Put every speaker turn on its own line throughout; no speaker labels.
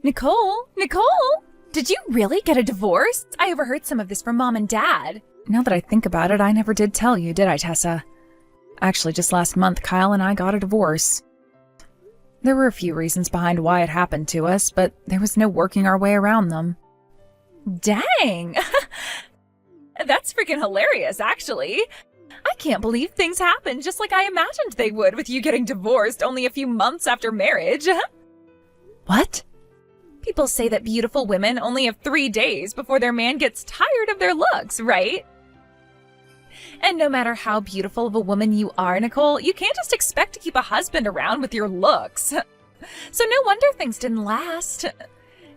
Nicole? Nicole? Did you really get a divorce? I overheard some of this from Mom and Dad. Now that I think about it, I never did tell you, did I, Tessa? Actually, just last month, Kyle and I got a divorce. There were a few reasons behind why it happened to us, but there was no working our way around them. Dang! That's freaking hilarious, actually. I can't believe things happened just like I imagined they would with you getting divorced only a few months after marriage. What? People say that beautiful women only have 3 days before their man gets tired of their looks, right? And no matter how beautiful of a woman you are, Nicole, you can't just expect to keep a husband around with your looks. So no wonder things didn't last.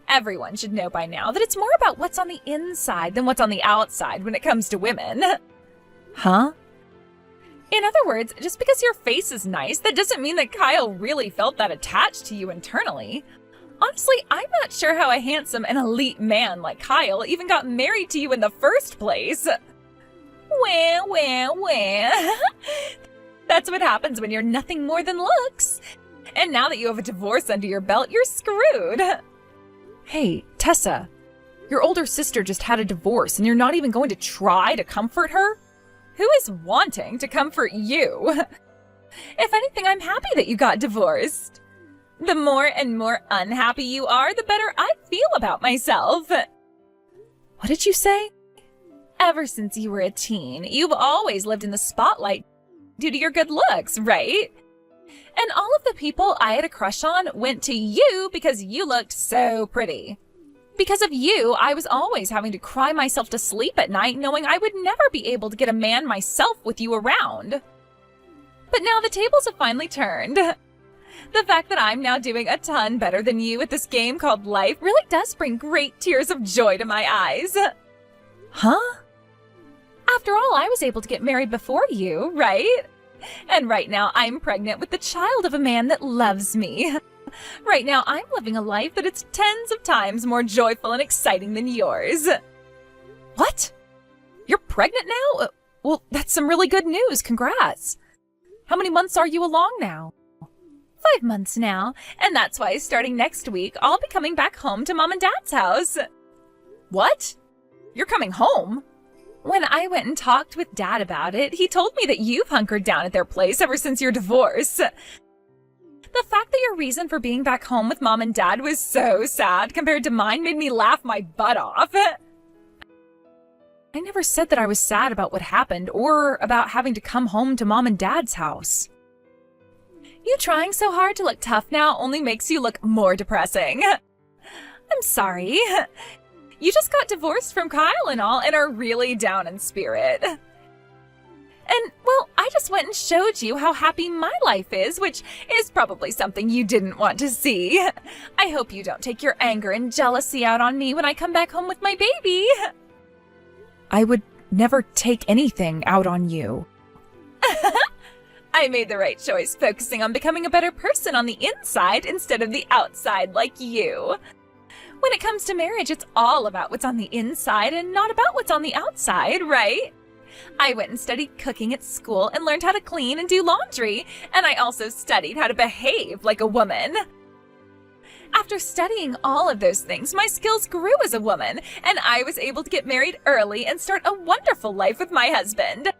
Everyone should know by now that it's more about what's on the inside than what's on the outside when it comes to women. Huh? In other words, just because your face is nice, that doesn't mean that Kyle really felt that attached to you internally. Honestly, I'm not sure how a handsome and elite man like Kyle even got married to you in the first place. Well. That's what happens when you're nothing more than looks. And now that you have a divorce under your belt, you're screwed. Hey, Tessa, your older sister just had a divorce and you're not even going to try to comfort her? Who is wanting to comfort you? If anything, I'm happy that you got divorced. The more and more unhappy you are, the better I feel about myself. What did you say? Ever since you were a teen, you've always lived in the spotlight due to your good looks, right? And all of the people I had a crush on went to you because you looked so pretty. Because of you, I was always having to cry myself to sleep at night knowing I would never be able to get a man myself with you around. But now the tables have finally turned. The fact that I'm now doing a ton better than you at this game called life really does bring great tears of joy to my eyes. Huh? After all, I was able to get married before you, right? And right now I'm pregnant with the child of a man that loves me. Right now I'm living a life that is tens of times more joyful and exciting than yours. What? You're pregnant now? Well, that's some really good news. Congrats. How many months are you along now? 5 months now, and that's why starting next week, I'll be coming back home to Mom and Dad's house. What? You're coming home? When I went and talked with Dad about it, he told me that you've hunkered down at their place ever since your divorce. The fact that your reason for being back home with Mom and Dad was so sad compared to mine made me laugh my butt off. I never said that I was sad about what happened or about having to come home to Mom and Dad's house. You trying so hard to look tough now only makes you look more depressing. I'm sorry. You just got divorced from Kyle and all and are really down in spirit. And, well, I just went and showed you how happy my life is, which is probably something you didn't want to see. I hope you don't take your anger and jealousy out on me when I come back home with my baby. I would never take anything out on you. I made the right choice focusing on becoming a better person on the inside instead of the outside like you. When it comes to marriage, it's all about what's on the inside and not about what's on the outside, right? I went and studied cooking at school and learned how to clean and do laundry, and I also studied how to behave like a woman. After studying all of those things, my skills grew as a woman, and I was able to get married early and start a wonderful life with my husband.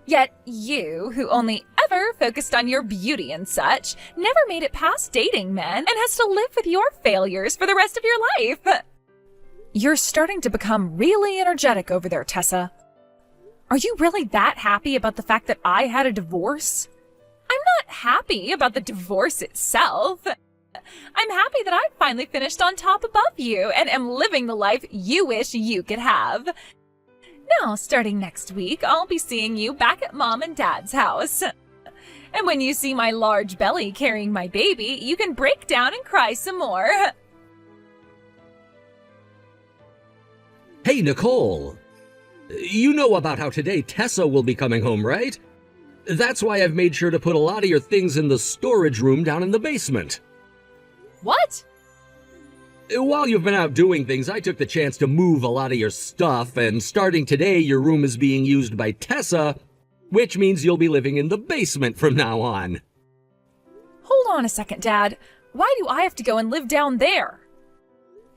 Yet you, who only ever focused on your beauty and such, never made it past dating men and has to live with your failures for the rest of your life. You're starting to become really energetic over there, Tessa. Are you really that happy about the fact that I had a divorce? I'm not happy about the divorce itself. I'm happy that I finally finished on top above you and am living the life you wish you could have. Now, starting next week, I'll be seeing you back at Mom and Dad's house. And when you see my large belly carrying my baby, you can break down and cry some more.
Hey, Nicole. You know about how today Tessa will be coming home, right? That's why I've made sure to put a lot of your things in the storage room down in the basement.
What?
While you've been out doing things, I took the chance to move a lot of your stuff, and starting today, your room is being used by Tessa, which means you'll be living in the basement from now on.
Hold on a second, Dad. Why do I have to go and live down there?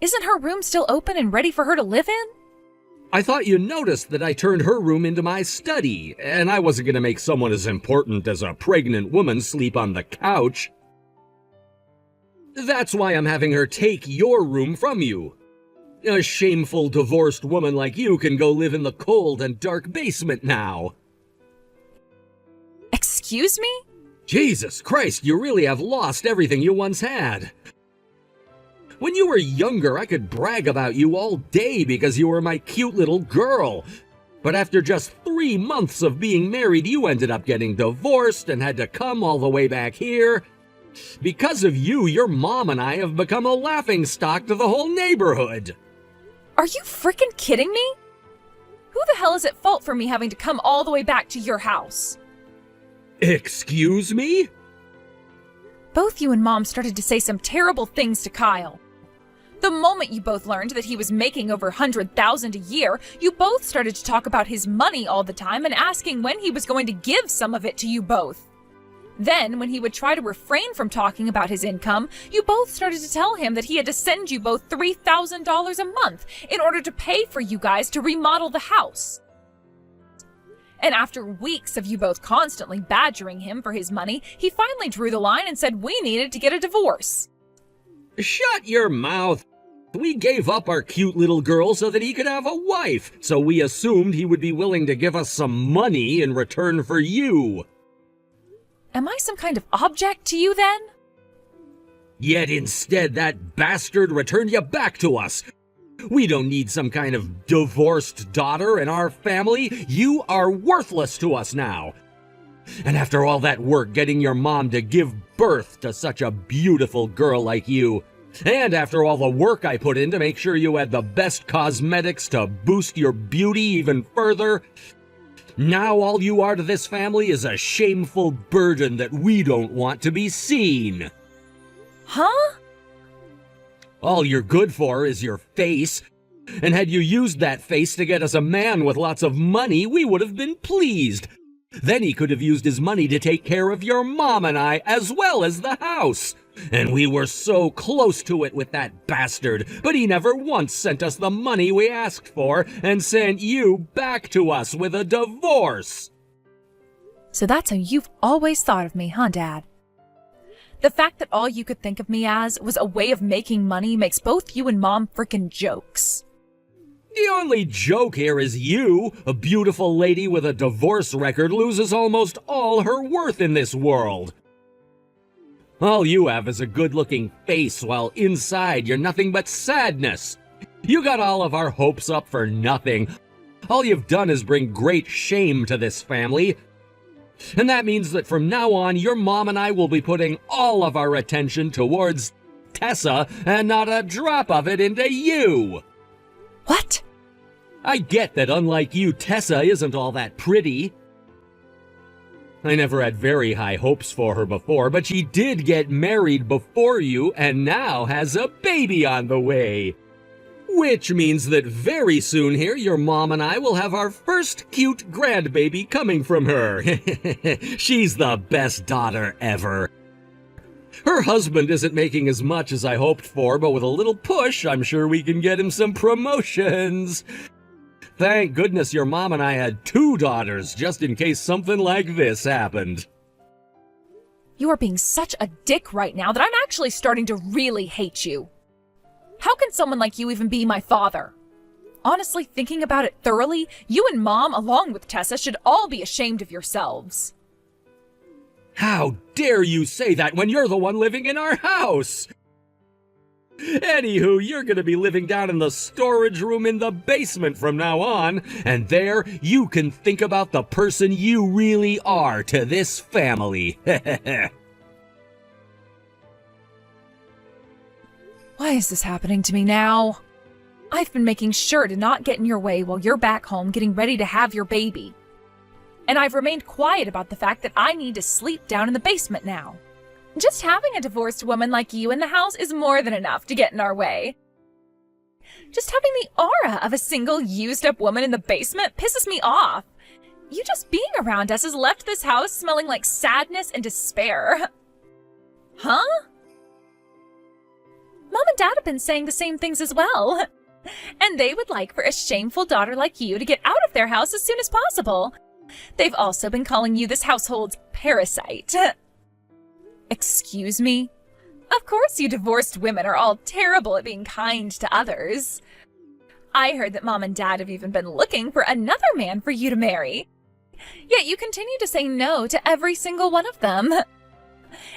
Isn't her room still open and ready for her to live in?
I thought you noticed that I turned her room into my study, and I wasn't going to make someone as important as a pregnant woman sleep on the couch. That's why I'm having her take your room from you. A shameful divorced woman like you can go live in the cold and dark basement now.
Excuse me?
Jesus Christ, you really have lost everything you once had. When you were younger, I could brag about you all day because you were my cute little girl. But after just 3 months of being married, you ended up getting divorced and had to come all the way back here. Because of you, your mom and I have become a laughingstock to the whole neighborhood.
Are you freaking kidding me? Who the hell is at fault for me having to come all the way back to your house?
Excuse me?
Both you and Mom started to say some terrible things to Kyle. The moment you both learned that he was making over $100,000 a year, you both started to talk about his money all the time and asking when he was going to give some of it to you both. Then, when he would try to refrain from talking about his income, you both started to tell him that he had to send you both $3,000 a month in order to pay for you guys to remodel the house. And after weeks of you both constantly badgering him for his money, he finally drew the line and said we needed to get a divorce.
Shut your mouth. We gave up our cute little girl so that he could have a wife, so we assumed he would be willing to give us some money in return for you.
Am I some kind of object to you then?
Yet instead, that bastard returned you back to us. We don't need some kind of divorced daughter in our family. You are worthless to us now. And after all that work getting your mom to give birth to such a beautiful girl like you, and after all the work I put in to make sure you had the best cosmetics to boost your beauty even further, now all you are to this family is a shameful burden that we don't want to be seen.
Huh?
All you're good for is your face. And had you used that face to get us a man with lots of money, we would have been pleased. Then he could have used his money to take care of your mom and I, as well as the house. And we were so close to it with that bastard, but he never once sent us the money we asked for and sent you back to us with a divorce.
So that's how you've always thought of me, huh, Dad? The fact that all you could think of me as was a way of making money makes both you and Mom frickin' jokes.
The only joke here is you, a beautiful lady with a divorce record, loses almost all her worth in this world. All you have is a good-looking face, while inside you're nothing but sadness. You got all of our hopes up for nothing. All you've done is bring great shame to this family. And that means that from now on, your mom and I will be putting all of our attention towards Tessa and not a drop of it into you.
What?
I get that unlike you, Tessa isn't all that pretty. I never had very high hopes for her before, but she did get married before you and now has a baby on the way. Which means that very soon here, your mom and I will have our first cute grandbaby coming from her. She's the best daughter ever. Her husband isn't making as much as I hoped for, but with a little push, I'm sure we can get him some promotions. Thank goodness your mom and I had 2 daughters, just in case something like this happened.
You are being such a dick right now that I'm actually starting to really hate you. How can someone like you even be my father? Honestly, thinking about it thoroughly, you and Mom, along with Tessa, should all be ashamed of yourselves.
How dare you say that when you're the one living in our house? Anywho, you're gonna be living down in the storage room in the basement from now on, and there you can think about the person you really are to this family.
Why is this happening to me now? I've been making sure to not get in your way while you're back home getting ready to have your baby. And I've remained quiet about the fact that I need to sleep down in the basement now. Just having a divorced woman like you in the house is more than enough to get in our way. Just having the aura of a single used-up woman in the basement pisses me off. You just being around us has left this house smelling like sadness and despair. Huh? Mom and Dad have been saying the same things as well. And they would like for a shameful daughter like you to get out of their house as soon as possible. They've also been calling you this household's parasite. Excuse me? Of course you divorced women are all terrible at being kind to others. I heard that Mom and Dad have even been looking for another man for you to marry. Yet you continue to say no to every single one of them.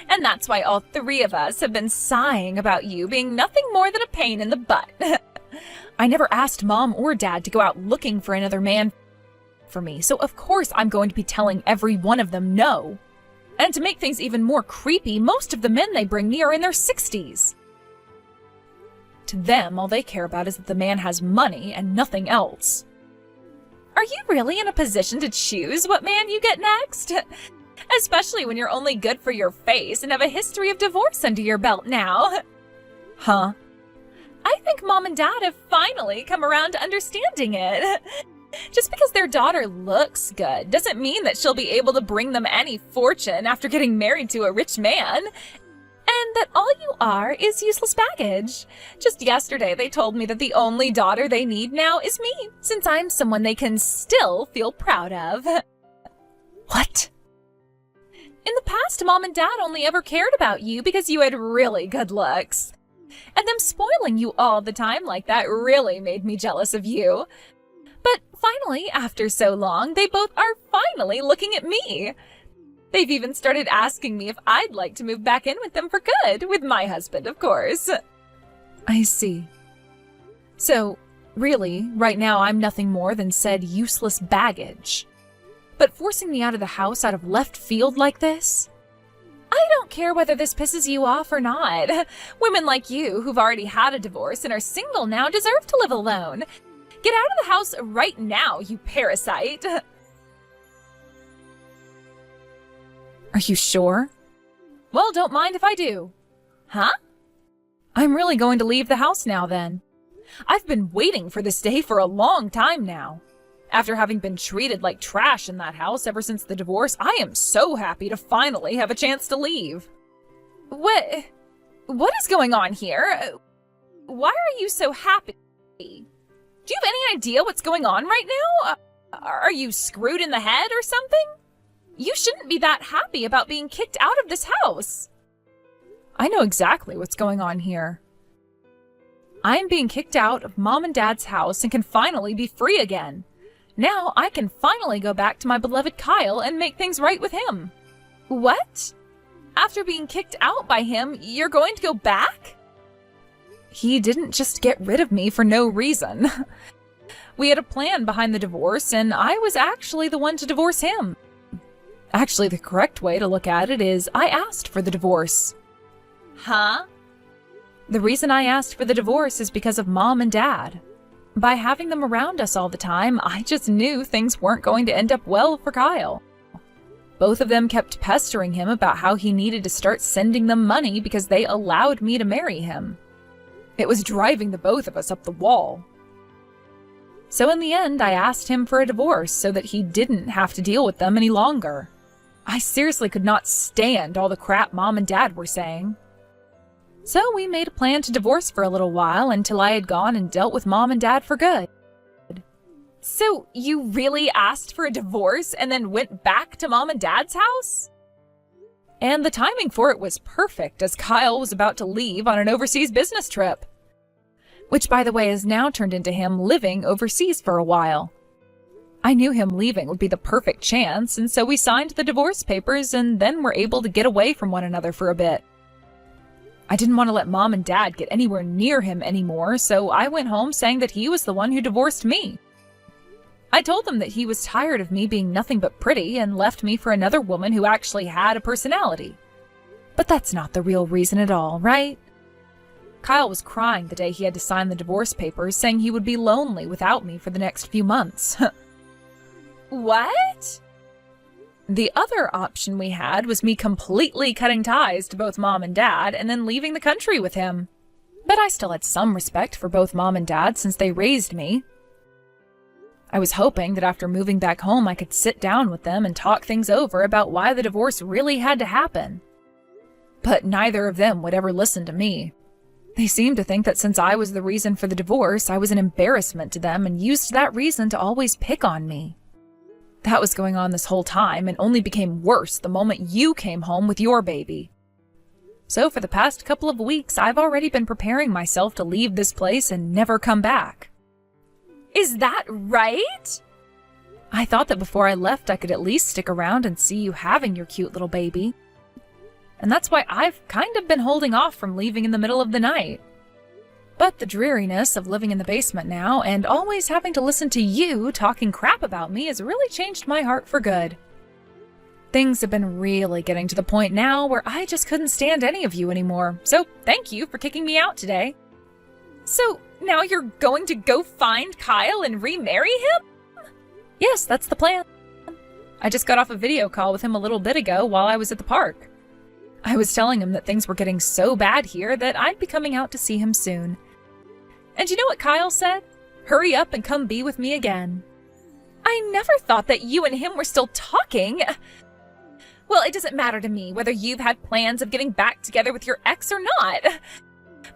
And that's why all three of us have been sighing about you being nothing more than a pain in the butt. I never asked Mom or Dad to go out looking for another man for me, so of course I'm going to be telling every one of them no. And to make things even more creepy, most of the men they bring me are in their 60s. To them, all they care about is that the man has money and nothing else. Are you really in a position to choose what man you get next? Especially when you're only good for your face and have a history of divorce under your belt now. Huh? I think Mom and Dad have finally come around to understanding it. Just because their daughter looks good doesn't mean that she'll be able to bring them any fortune after getting married to a rich man. And that all you are is useless baggage. Just yesterday they told me that the only daughter they need now is me, since I'm someone they can still feel proud of. What? In the past, Mom and Dad only ever cared about you because you had really good looks. And them spoiling you all the time like that really made me jealous of you. But finally, after so long, they both are finally looking at me. They've even started asking me if I'd like to move back in with them for good, with my husband, of course. I see. So, really, right now I'm nothing more than said useless baggage. But forcing me out of the house out of left field like this? I don't care whether this pisses you off or not. Women like you, who've already had a divorce and are single now, deserve to live alone. Get out of the house right now, you parasite. Are you sure? Well, don't mind if I do. Huh? I'm really going to leave the house now, then. I've been waiting for this day for a long time now. After having been treated like trash in that house ever since the divorce, I am so happy to finally have a chance to leave. What is going on here? Why are you so happy? Do you have any idea what's going on right now? Are you screwed in the head or something? You shouldn't be that happy about being kicked out of this house. I know exactly what's going on here. I am being kicked out of Mom and Dad's house and can finally be free again. Now I can finally go back to my beloved Kyle and make things right with him. What? After being kicked out by him, you're going to go back? He didn't just get rid of me for no reason. We had a plan behind the divorce, and I was actually the one to divorce him. Actually, the correct way to look at it is I asked for the divorce. Huh? The reason I asked for the divorce is because of Mom and Dad. By having them around us all the time, I just knew things weren't going to end up well for Kyle. Both of them kept pestering him about how he needed to start sending them money because they allowed me to marry him. It was driving the both of us up the wall. So in the end, I asked him for a divorce so that he didn't have to deal with them any longer. I seriously could not stand all the crap Mom and Dad were saying. So we made a plan to divorce for a little while until I had gone and dealt with Mom and Dad for good. So you really asked for a divorce and then went back to Mom and Dad's house? And the timing for it was perfect, as Kyle was about to leave on an overseas business trip. Which, by the way, has now turned into him living overseas for a while. I knew him leaving would be the perfect chance, and so we signed the divorce papers and then were able to get away from one another for a bit. I didn't want to let Mom and Dad get anywhere near him anymore, so I went home saying that he was the one who divorced me. I told them that he was tired of me being nothing but pretty and left me for another woman who actually had a personality. But that's not the real reason at all, right? Kyle was crying the day he had to sign the divorce papers, saying he would be lonely without me for the next few months. What? The other option we had was me completely cutting ties to both Mom and Dad and then leaving the country with him. But I still had some respect for both Mom and Dad since they raised me. I was hoping that after moving back home I could sit down with them and talk things over about why the divorce really had to happen. But neither of them would ever listen to me. They seemed to think that since I was the reason for the divorce, I was an embarrassment to them and used that reason to always pick on me. That was going on this whole time and only became worse the moment you came home with your baby. So for the past couple of weeks, I've already been preparing myself to leave this place and never come back.
Is that right?
I thought that before I left, I could at least stick around and see you having your cute little baby. And that's why I've kind of been holding off from leaving in the middle of the night. But the dreariness of living in the basement now and always having to listen to you talking crap about me has really changed my heart for good. Things have been really getting to the point now where I just couldn't stand any of you anymore, so thank you for kicking me out today.
So now you're going to go find Kyle and remarry him?
Yes, that's the plan. I just got off a video call with him a little bit ago while I was at the park. I was telling him that things were getting so bad here that I'd be coming out to see him soon. And you know what Kyle said? Hurry up and come be with me again.
I never thought that you and him were still talking. Well, it doesn't matter to me whether you've had plans of getting back together with your ex or not.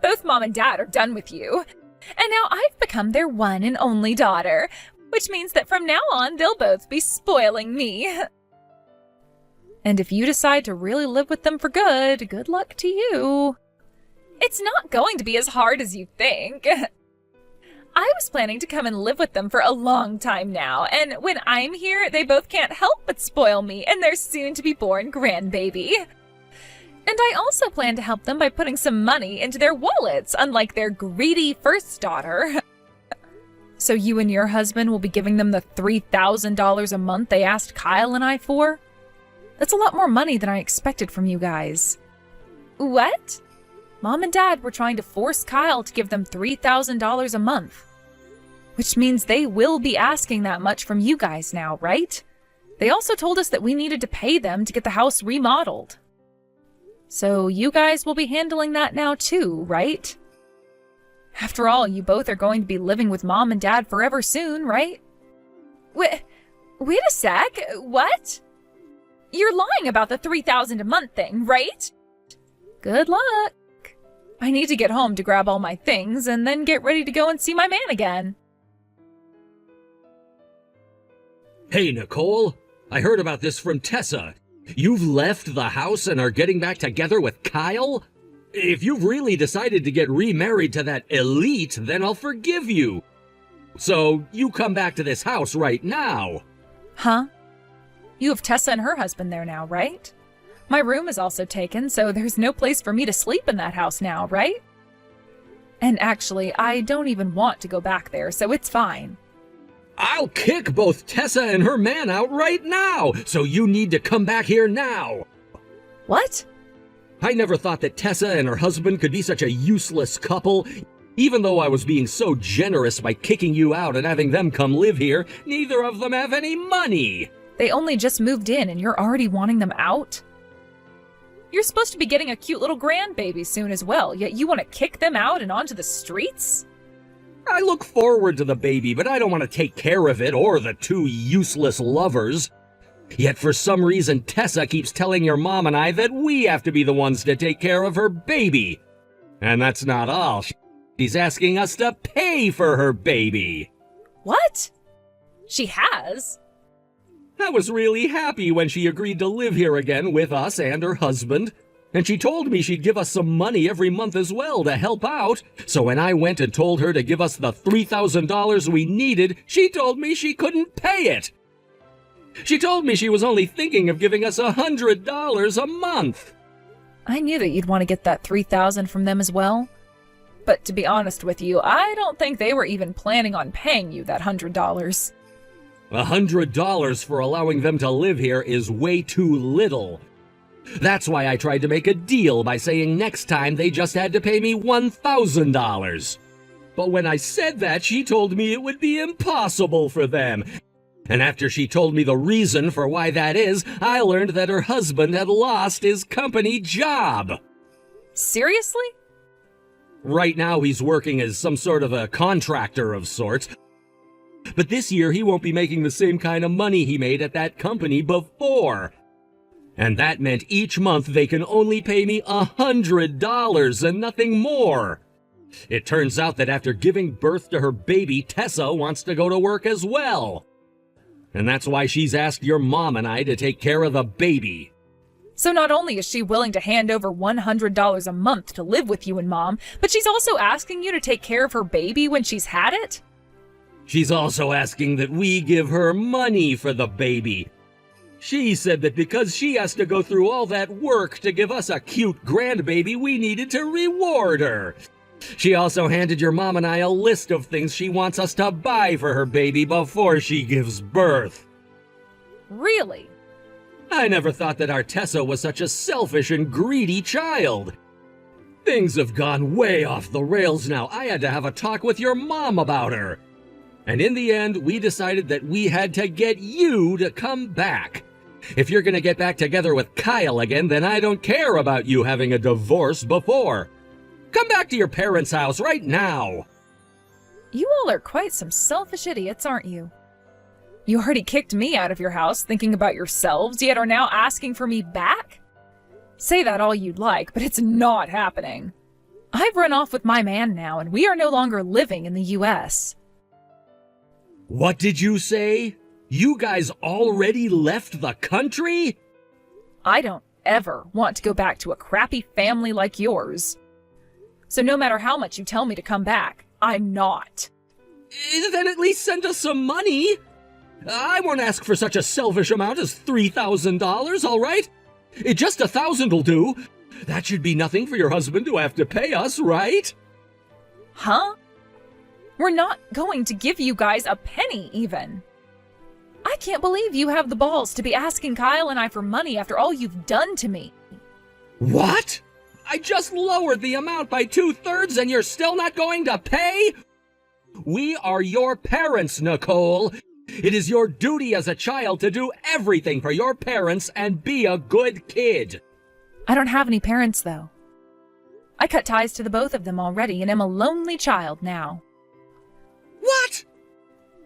Both Mom and Dad are done with you. And now I've become their one and only daughter, which means that from now on, they'll both be spoiling me.
And if you decide to really live with them for good, good luck to you.
It's not going to be as hard as you think. I was planning to come and live with them for a long time now, and when I'm here, they both can't help but spoil me and their soon-to-be-born grandbaby. And I also plan to help them by putting some money into their wallets, unlike their greedy first daughter.
So you and your husband will be giving them the $3,000 a month they asked Kyle and I for? That's a lot more money than I expected from you guys.
What?
Mom and Dad were trying to force Kyle to give them $3,000 a month. Which means they will be asking that much from you guys now, right? They also told us that we needed to pay them to get the house remodeled. So you guys will be handling that now too, right? After all, you both are going to be living with Mom and Dad forever soon, right?
Wait a sec. What? You're lying about the $3,000 a month thing, right?
Good luck. I need to get home to grab all my things and then get ready to go and see my man again.
Hey, Nicole. I heard about this from Tessa. You've left the house and are getting back together with Kyle? If you've really decided to get remarried to that elite, then I'll forgive you. So, you come back to this house right now.
Huh? You have Tessa and her husband there now, right? My room is also taken, so there's no place for me to sleep in that house now, right? And actually, I don't even want to go back there, so it's fine.
I'll kick both Tessa and her man out right now, so you need to come back here now.
What?
I never thought that Tessa and her husband could be such a useless couple. Even though I was being so generous by kicking you out and having them come live here, neither of them have any money.
They only just moved in and you're already wanting them out? You're supposed to be getting a cute little grandbaby soon as well, yet you want to kick them out and onto the streets?
I look forward to the baby, but I don't want to take care of it or the two useless lovers. Yet for some reason, Tessa keeps telling your mom and I that we have to be the ones to take care of her baby. And that's not all. She's asking us to pay for her baby.
What? She has?
I was really happy when she agreed to live here again with us and her husband. And she told me she'd give us some money every month as well to help out. So when I went and told her to give us the $3,000 we needed, she told me she couldn't pay it. She told me she was only thinking of giving us $100 a month.
I knew that you'd want to get that $3,000 from them as well. But to be honest with you, I don't think they were even planning on paying you that $100.
$100 for allowing them to live here is way too little. That's why I tried to make a deal by saying next time they just had to pay me $1,000. But when I said that, she told me it would be impossible for them. And after she told me the reason for why that is, I learned that her husband had lost his company job.
Seriously?
Right now he's working as some sort of a contractor of sorts. But this year he won't be making the same kind of money he made at that company before. And that meant each month they can only pay me $100 and nothing more. It turns out that after giving birth to her baby, Tessa wants to go to work as well. And that's why she's asked your mom and I to take care of the baby.
So not only is she willing to hand over $100 a month to live with you and Mom, but she's also asking you to take care of her baby when she's had it?
She's also asking that we give her money for the baby. She said that because she has to go through all that work to give us a cute grandbaby, we needed to reward her. She also handed your mom and I a list of things she wants us to buy for her baby before she gives birth.
Really?
I never thought that our Tessa was such a selfish and greedy child. Things have gone way off the rails now. I had to have a talk with your mom about her. And in the end, we decided that we had to get you to come back. If you're gonna get back together with Kyle again, then I don't care about you having a divorce before. Come back to your parents' house right now.
You all are quite some selfish idiots, aren't you? You already kicked me out of your house thinking about yourselves, yet are now asking for me back? Say that all you'd like, but it's not happening. I've run off with my man now, and we are no longer living in the U.S.
What did you say? You guys already left the country?
I don't ever want to go back to a crappy family like yours. So no matter how much you tell me to come back, I'm not.
Then at least send us some money. I won't ask for such a selfish amount as $3,000, all right? Just 1,000 will do. That should be nothing for your husband to have to pay us, right?
Huh? We're not going to give you guys a penny, even. I can't believe you have the balls to be asking Kyle and I for money after all you've done to me.
What? I just lowered the amount by 2/3 and you're still not going to pay? We are your parents, Nicole. It is your duty as a child to do everything for your parents and be a good kid.
I don't have any parents, though. I cut ties to the both of them already and am a lonely child now.
What?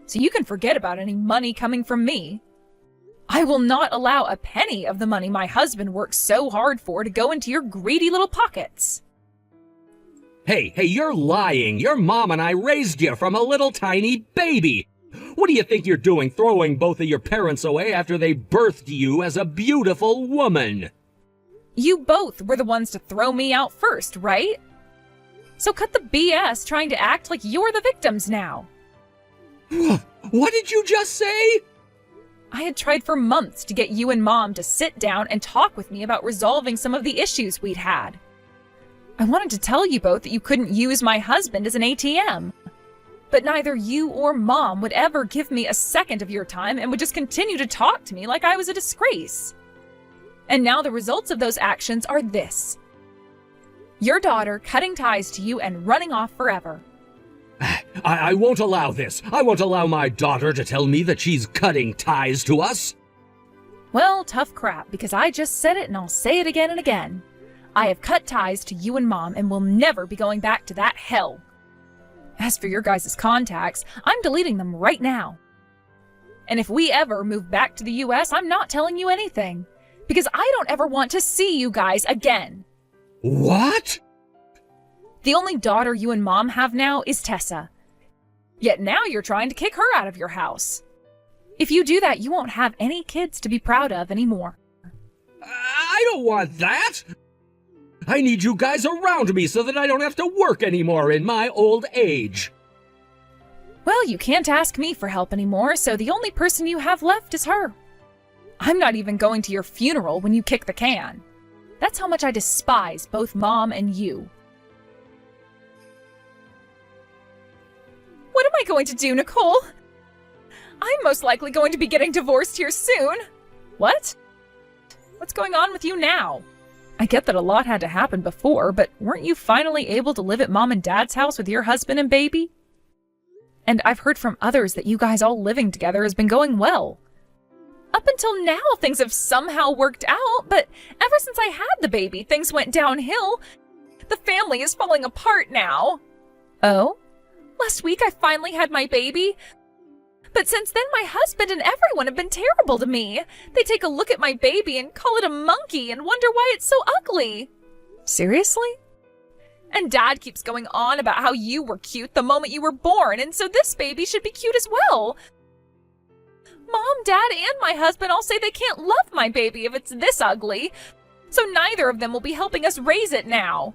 So you can forget about any money coming from me. I will not allow a penny of the money my husband works so hard for to go into your greedy little pockets.
Hey, you're lying. Your mom and I raised you from a little tiny baby. What do you think you're doing, throwing both of your parents away after they birthed you as a beautiful woman?
You both were the ones to throw me out first, right? So cut the BS trying to act like you're the victims now.
What did you just say?
I had tried for months to get you and Mom to sit down and talk with me about resolving some of the issues we'd had. I wanted to tell you both that you couldn't use my husband as an ATM. But neither you or Mom would ever give me a second of your time and would just continue to talk to me like I was a disgrace. And now the results of those actions are this. Your daughter cutting ties to you and running off forever.
I won't allow this. I won't allow my daughter to tell me that she's cutting ties to us.
Well, tough crap, because I just said it and I'll say it again and again. I have cut ties to you and Mom and will never be going back to that hell. As for your guys' contacts, I'm deleting them right now. And if we ever move back to the US, I'm not telling you anything, because I don't ever want to see you guys again.
What?
The only daughter you and Mom have now is Tessa. Yet now you're trying to kick her out of your house. If you do that, you won't have any kids to be proud of anymore.
I don't want that. I need you guys around me so that I don't have to work anymore in my old age.
Well, you can't ask me for help anymore, so the only person you have left is her. I'm not even going to your funeral when you kick the can. That's how much I despise both Mom and you. What am I going to do, Nicole? I'm most likely going to be getting divorced here soon. What? What's going on with you now? I get that a lot had to happen before, but weren't you finally able to live at Mom and Dad's house with your husband and baby? And I've heard from others that you guys all living together has been going well. Up until now, things have somehow worked out, but ever since I had the baby, things went downhill. The family is falling apart now. Oh? Last week I finally had my baby. But since then, my husband and everyone have been terrible to me. They take a look at my baby and call it a monkey and wonder why it's so ugly. Seriously? And Dad keeps going on about how you were cute the moment you were born, and so this baby should be cute as well. Mom, Dad, and my husband all say they can't love my baby if it's this ugly, so neither of them will be helping us raise it now.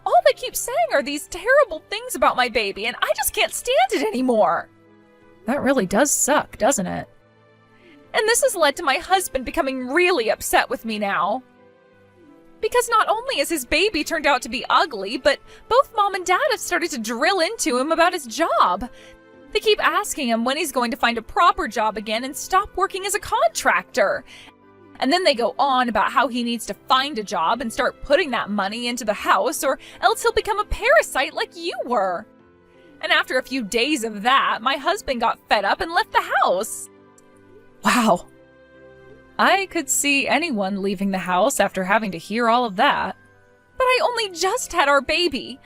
All they keep saying are these terrible things about my baby, and I just can't stand it anymore.
That really does suck, doesn't it?
And this has led to my husband becoming really upset with me now. Because not only has his baby turned out to be ugly, but both Mom and Dad have started to drill into him about his job. They keep asking him when he's going to find a proper job again and stop working as a contractor. And then they go on about how he needs to find a job and start putting that money into the house, or else he'll become a parasite like you were. And after a few days of that, my husband got fed up and left the house.
Wow. I could see anyone leaving the house after having to hear all of that.
But I only just had our baby.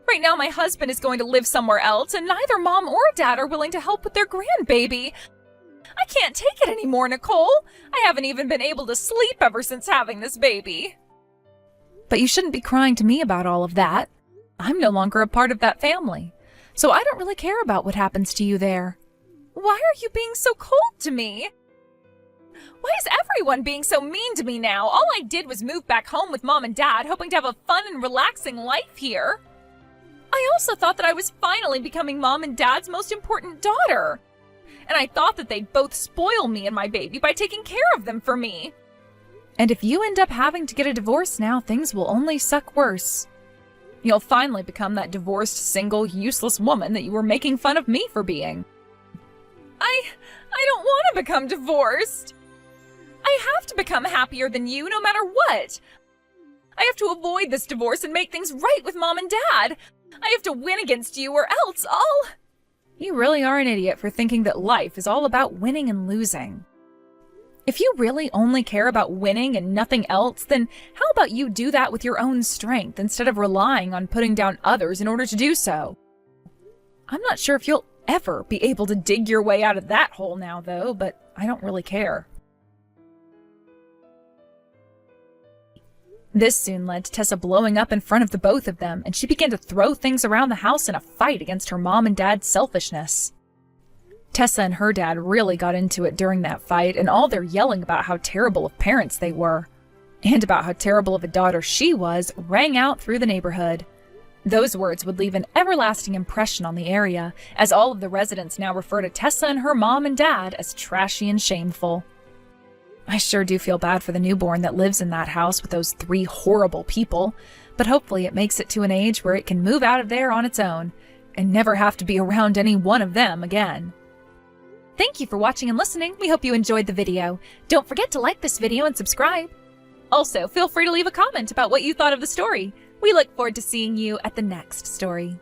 Right now my husband is going to live somewhere else, and neither Mom or Dad are willing to help with their grandbaby. I can't take it anymore, Nicole. I haven't even been able to sleep ever since having this baby.
But you shouldn't be crying to me about all of that. I'm no longer a part of that family, so I don't really care about what happens to you there.
Why are you being so cold to me? Why is everyone being so mean to me now? All I did was move back home with Mom and Dad, hoping to have a fun and relaxing life here. I also thought that I was finally becoming Mom and Dad's most important daughter. And I thought that they'd both spoil me and my baby by taking care of them for me.
And if you end up having to get a divorce now, things will only suck worse. You'll finally become that divorced, single, useless woman that you were making fun of me for being.
I don't want to become divorced. I have to become happier than you no matter what. I have to avoid this divorce and make things right with Mom and Dad. I have to win against you or else I'll...
You really are an idiot for thinking that life is all about winning and losing. If you really only care about winning and nothing else, then how about you do that with your own strength instead of relying on putting down others in order to do so? I'm not sure if you'll ever be able to dig your way out of that hole now, though, but I don't really care. This soon led to Tessa blowing up in front of the both of them, and she began to throw things around the house in a fight against her mom and dad's selfishness. Tessa and her dad really got into it during that fight, and all their yelling about how terrible of parents they were, and about how terrible of a daughter she was, rang out through the neighborhood. Those words would leave an everlasting impression on the area, as all of the residents now refer to Tessa and her mom and dad as trashy and shameful. I sure do feel bad for the newborn that lives in that house with those 3 horrible people, but hopefully it makes it to an age where it can move out of there on its own and never have to be around any one of them again. Thank you for watching and listening. We hope you enjoyed the video. Don't forget to like this video and subscribe. Also, feel free to leave a comment about what you thought of the story. We look forward to seeing you at the next story.